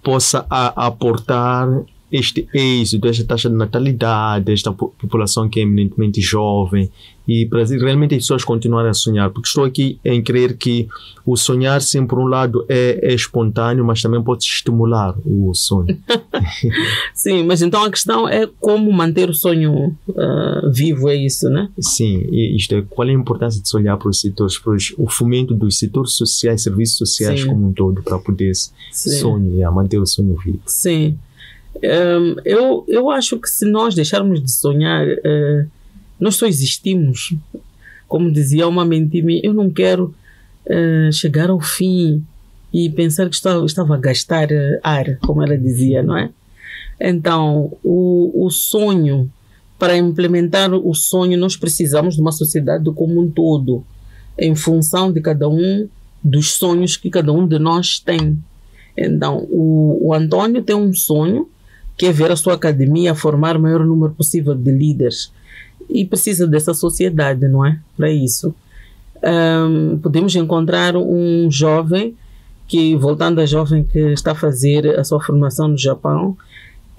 possa aportar este êxito, esta taxa de natalidade, esta população que é eminentemente jovem, e para realmente as pessoas continuarem a sonhar, porque estou aqui em crer que o sonhar, sim, por um lado é espontâneo, mas também pode estimular o sonho. Sim, mas então a questão é como manter o sonho vivo, é isso, né? Sim, isto é, qual é a importância de se olhar para os setores, para o fomento dos setores sociais, serviços sociais, sim, como um todo, para poder sonhar, manter o sonho vivo. Sim. Eu acho que se nós deixarmos de sonhar, nós só existimos. Como dizia uma mente minha, eu não quero chegar ao fim e pensar que estava a gastar ar, como ela dizia, não é? Então, o sonho, para implementar o sonho, nós precisamos de uma sociedade como um todo, em função de cada um dos sonhos que cada um de nós tem. Então, o Antônio tem um sonho, que é ver a sua academia formar o maior número possível de líderes. E precisa dessa sociedade, não é? Para isso. Podemos encontrar um jovem que, voltando a jovem que está a fazer a sua formação no Japão,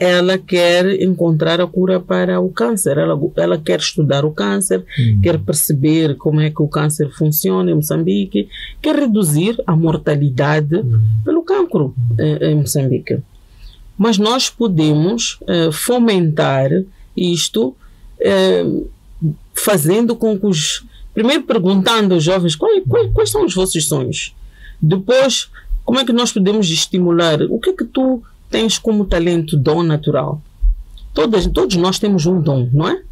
ela quer encontrar a cura para o câncer. Ela quer estudar o câncer, quer perceber como é que o câncer funciona em Moçambique, quer reduzir a mortalidade pelo cancro em Moçambique. Mas nós podemos fomentar isto fazendo com que primeiro perguntando aos jovens quais são os vossos sonhos. Depois, como é que nós podemos estimular? O que é que tu tens como talento, dom natural? Todos nós temos um dom, não é?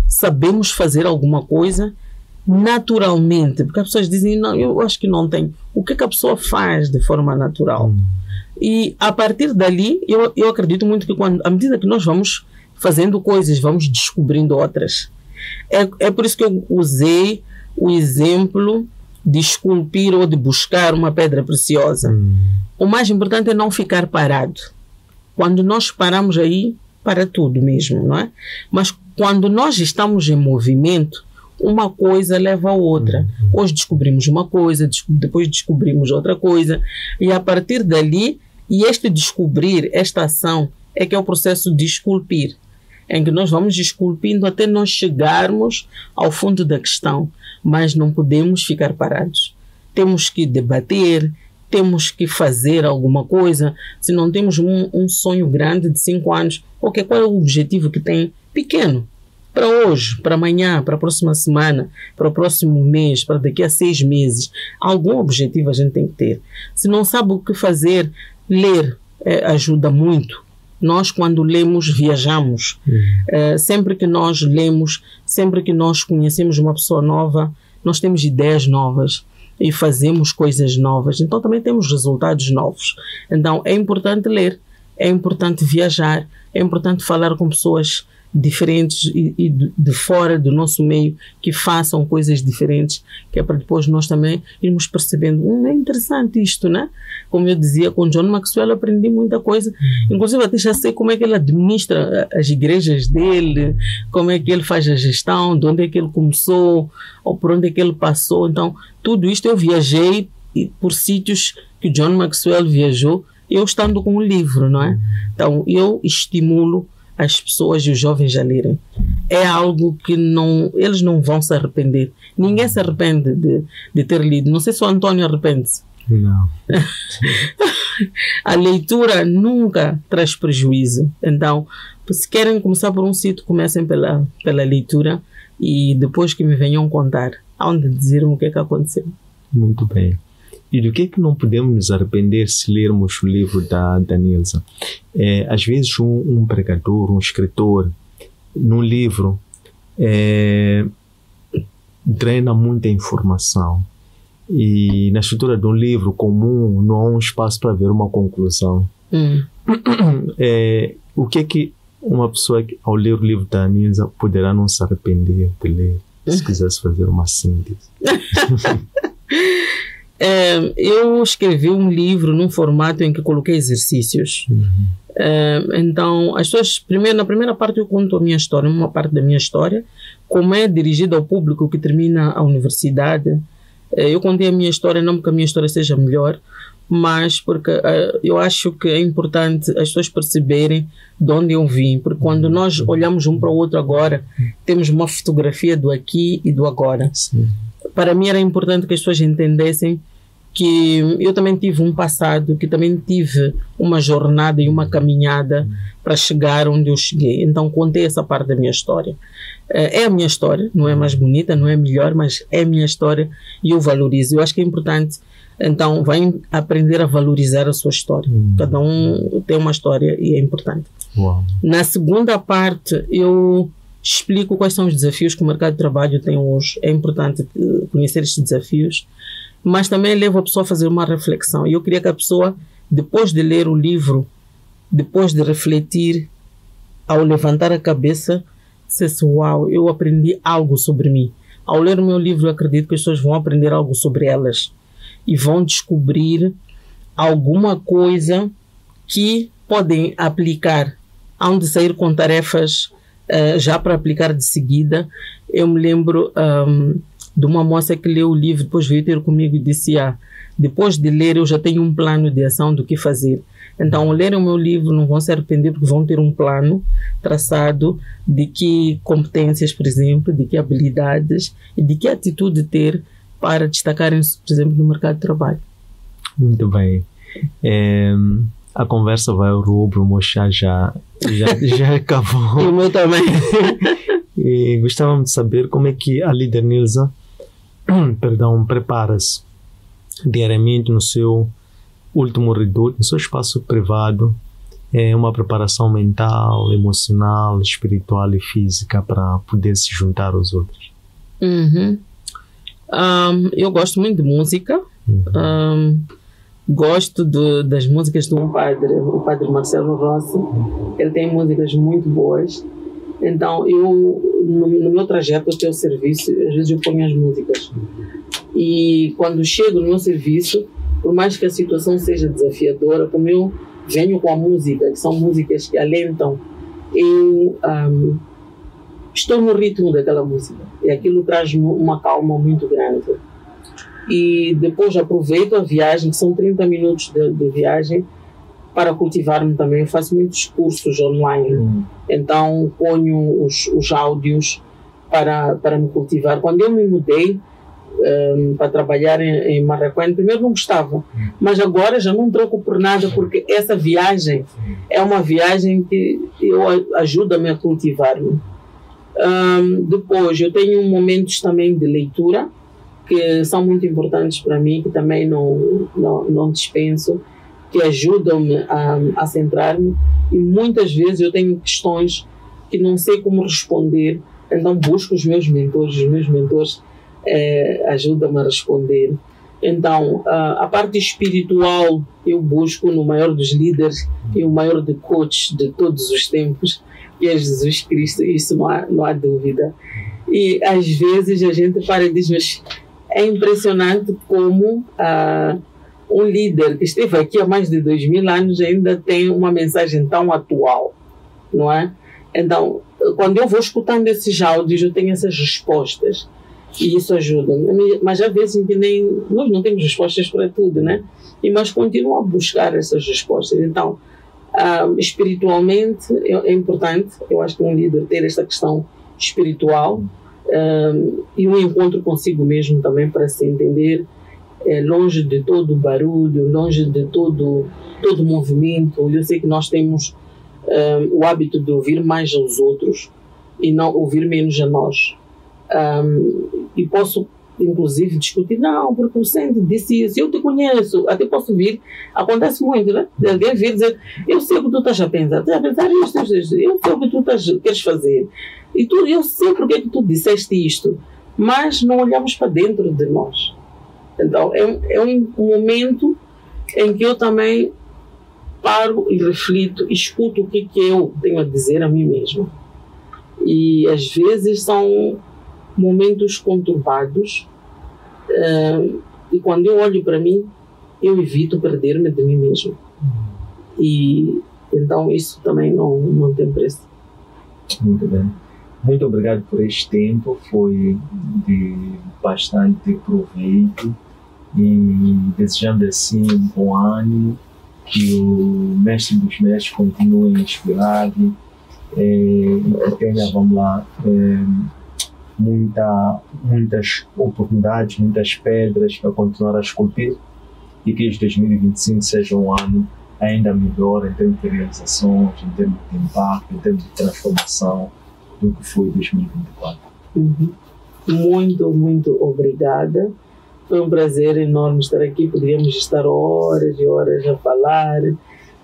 Sabemos fazer alguma coisa naturalmente, porque as pessoas dizem, não, eu acho que não tenho. O que é que a pessoa faz de forma natural? E a partir dali, eu acredito muito que à medida que nós vamos fazendo coisas, vamos descobrindo outras. É por isso que eu usei o exemplo de esculpir ou de buscar uma pedra preciosa. O mais importante é não ficar parado. Quando nós paramos aí, para tudo mesmo, não é? Mas quando nós estamos em movimento, uma coisa leva a outra. Hoje descobrimos uma coisa, depois descobrimos outra coisa, e a partir dali, e este descobrir, esta ação, é que é o processo de esculpir, em que nós vamos esculpindo até nós chegarmos ao fundo da questão, mas não podemos ficar parados. Temos que debater, temos que fazer alguma coisa. Se não temos um sonho grande de 5 anos, ok, qual é o objetivo que tem pequeno? Para hoje, para amanhã, para a próxima semana, para o próximo mês, para daqui a 6 meses. Algum objetivo a gente tem que ter. Se não sabe o que fazer, ler ajuda muito. Nós, quando lemos, viajamos. Sempre que nós lemos, sempre que nós conhecemos uma pessoa nova, nós temos ideias novas e fazemos coisas novas. Então, também temos resultados novos. Então, é importante ler, é importante viajar, é importante falar com pessoas diferentes e de fora do nosso meio, que façam coisas diferentes, que é para depois nós também irmos percebendo, é interessante isto, né? Como eu dizia, com John Maxwell aprendi muita coisa, inclusive até já sei como é que ele administra as igrejas dele, como é que ele faz a gestão, de onde é que ele começou, ou por onde é que ele passou. Então, tudo isto eu viajei por sítios que John Maxwell viajou, eu estando com um livro, não é? Então, eu estimulo as pessoas e os jovens a lerem. É algo que eles não vão se arrepender. Ninguém se arrepende de ter lido. Não sei se o Antônio arrepende-se. Não. A leitura nunca traz prejuízo. Então, se querem começar por um sítio, comecem pela leitura e depois que me venham contar, onde dizer o que é que aconteceu. Muito bem. E do que não podemos nos arrepender se lermos o livro da Nilza? Às vezes um pregador, um escritor, num livro, drena muita informação. E na estrutura de um livro comum não há um espaço para ver uma conclusão. O que é que uma pessoa que, ao ler o livro da Nilza, poderá não se arrepender de ler, se quisesse fazer uma síntese? Eu escrevi um livro num formato em que coloquei exercícios. Então, as pessoas, na primeira parte eu conto a minha história, uma parte da minha história, como é dirigida ao público que termina a universidade. Eu contei a minha história não porque a minha história seja melhor, mas porque eu acho que é importante as pessoas perceberem de onde eu vim, porque quando nós olhamos um para o outro agora, temos uma fotografia do aqui e do agora. Sim. Para mim era importante que as pessoas entendessem que eu também tive um passado, que também tive uma jornada e uma caminhada para chegar onde eu cheguei. Então contei essa parte da minha história. É a minha história, não é mais bonita, não é melhor, mas é a minha história e eu valorizo. Eu acho que é importante, então, vai aprender a valorizar a sua história. Cada um tem uma história e é importante. Uau. Na segunda parte, eu explico quais são os desafios que o mercado de trabalho tem hoje. É importante conhecer estes desafios, mas também levo a pessoa a fazer uma reflexão. E eu queria que a pessoa, depois de ler o livro, depois de refletir, ao levantar a cabeça, dissesse: uau, eu aprendi algo sobre mim. Ao ler o meu livro, eu acredito que as pessoas vão aprender algo sobre elas e vão descobrir alguma coisa que podem aplicar. Hão de sair com tarefas já para aplicar de seguida. Eu me lembro de uma moça que leu o livro, depois veio ter comigo e disse: depois de ler eu já tenho um plano de ação do que fazer. Então, ao lerem o meu livro, não vão se arrepender, porque vão ter um plano traçado de que competências, por exemplo, de que habilidades e de que atitude ter para destacarem-se, por exemplo, no mercado de trabalho. Muito bem. A conversa vai ao rubro, o meu chá já acabou. E o meu também. E gostávamos de saber como é que a líder Nilza prepara-se diariamente no seu último reduto, no seu espaço privado, uma preparação mental, emocional, espiritual e física para poder se juntar aos outros. Eu gosto muito de música. Gosto das músicas de um padre, o padre Marcelo Rossi. Ele tem músicas muito boas. Então, no meu trajeto até o serviço, às vezes eu ponho as músicas. E quando chego no meu serviço, por mais que a situação seja desafiadora, como eu venho com a música, que são músicas que alentam, eu estou no ritmo daquela música. E aquilo traz uma calma muito grande. E depois aproveito a viagem, que são 30 minutos de viagem, para cultivar-me também. Eu faço muitos cursos online. Então ponho os áudios para me cultivar. Quando eu me mudei para trabalhar em Marraquém, primeiro não gostava, mas agora já não troco por nada, porque essa viagem é uma viagem que ajuda-me a cultivar-me. Depois eu tenho momentos também de leitura que são muito importantes para mim, que também não dispenso, que ajudam-me a centrar-me, e muitas vezes eu tenho questões que não sei como responder, então busco os meus mentores ajudam-me a responder. Então, a parte espiritual eu busco no maior dos líderes e o maior de coaches de todos os tempos, que é Jesus Cristo, isso não há dúvida. E às vezes a gente para e diz: mas é impressionante como um líder que esteve aqui há mais de 2000 anos ainda tem uma mensagem tão atual, não é? Então, quando eu vou escutando esses áudios, eu tenho essas respostas e isso ajuda-me. Mas às vezes nós não temos respostas para tudo, né? Mas continuo a buscar essas respostas. Então, espiritualmente é importante, eu acho que um líder ter esta questão espiritual e um encontro consigo mesmo também, para se entender, longe de todo o barulho, longe de todo o movimento. Eu sei que nós temos o hábito de ouvir mais aos outros e não ouvir menos a nós. E posso inclusive discutir: não, porque o Sandy disse isso, eu te conheço, até posso vir, acontece muito, né? Alguém vir dizer: eu sei o que tu estás a pensar, isto, eu sei o que tu queres fazer, e eu sei porque é que tu disseste isto, mas não olhamos para dentro de nós. Então é um momento em que eu também paro e reflito, escuto o que eu tenho a dizer a mim mesmo. E às vezes são momentos conturbados, e quando eu olho para mim, eu evito perder-me de mim mesmo. E então isso também não tem preço. Muito bem. Muito obrigado por este tempo, foi de bastante proveito, e desejando assim um bom ânimo, que o mestre dos mestres continue inspirado, e que tenha, vamos lá, muitas oportunidades, muitas pedras para continuar a esculpir, e que este 2025 seja um ano ainda melhor em termos de realizações, em termos de impacto, em termos de transformação do que foi 2024. Muito, muito obrigada. Foi um prazer enorme estar aqui. Poderíamos estar horas e horas a falar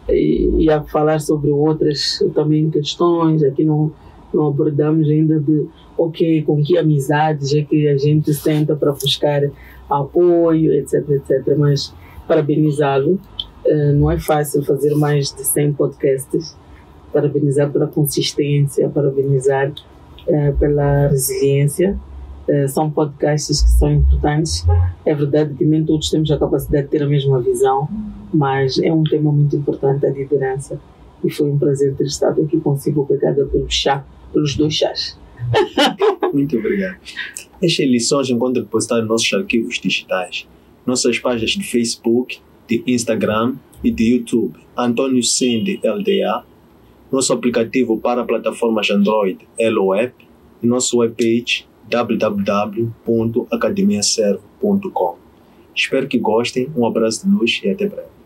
e a falar sobre outras também questões. Aqui não abordamos ainda com que amizades é que a gente senta para buscar apoio, etc, etc. Mas parabenizá-lo. Não é fácil fazer mais de 100 podcasts. Parabenizar pela consistência, parabenizar pela resiliência. São podcasts que são importantes. É verdade que nem todos temos a capacidade de ter a mesma visão, mas é um tema muito importante, a liderança. E foi um prazer ter estado aqui consigo, obrigada pelos 2 chás. Muito obrigado. Estas lições encontram depositadas nos nossos arquivos digitais, nossas páginas de Facebook, de Instagram e de YouTube, Antônio Cindy LDA, nosso aplicativo para plataformas Android, LOApp, e nosso webpage www.academiaservo.com. Espero que gostem, um abraço de luz e até breve.